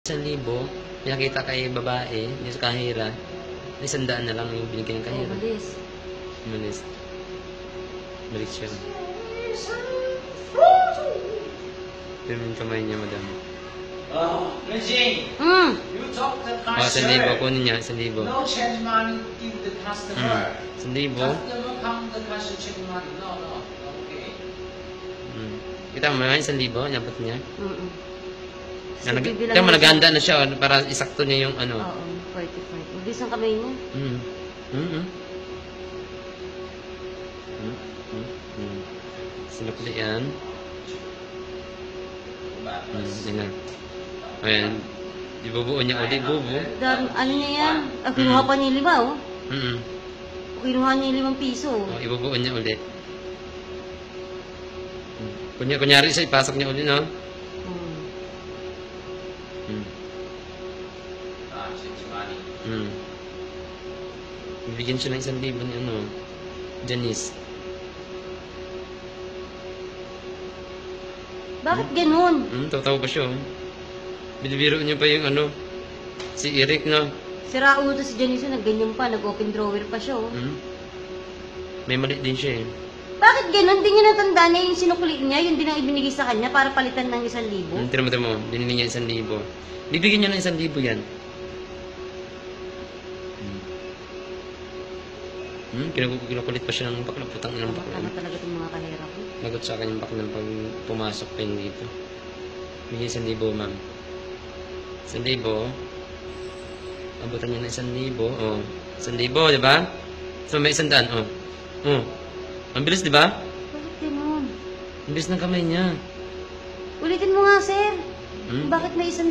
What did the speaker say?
1,000, pinakita kay babae, yung sa kahira, 100 na lang yung binigyan ng kahira. Malis. Malis. Balik siya. Pero yung kamay niya, madam. Regine, you talk to the 1,000, cashier. kunin niya, 1,000. No change money, give the customer. 1,000. Customer come, the cashier change money. No, okay. Kita mo, 1,000, dapat niya. Bibilang Kaya mo naghahanda na siya para isakto niya yung ano. Oo, 45. Mabilis ang kamay niya. Sinukli yan. Yan. Ayan. Ibubuo niya ulit, bubo. Ano niya yan? Kinuha pa niya yung 5, oh. Kinuha niya yung 5 piso. Oh, ibubuo niya ulit. Kunyari siya, ipasok niya ulit, no? Change money. Bibigyan siya ng 1,000 ni ano, Janice. Bakit ganun? Tatawa pa siya, oh. Binibiro niya pa yung ano, si Eric, no? Sira ulo to si Janice, nagganyan pa, nag-open drawer pa siya, oh. May mali din siya, eh. Bakit ganun? Di niya natanda na yung sinukli niya, yun din ang ibinigay sa kanya para palitan ng 1,000. Tira mo, binili niya 1,000. Bibigyan niya ng 1,000 yan. Kinukulit pa siya ng bakla, putang ng bakla. Ano talaga itong mga kahera ko? Lagot sa akin yung bakla pag pumasok pa yun dito. Bigyan 1,000, ma'am. 1,000. Abutan niya ng 1,000. Oh. 1,000, di ba? So, may 100. Oh. Ang bilis, di ba? Bakit ganun? Ang bilis ng kamay niya. Ulitin mo nga, sir. Bakit may 100?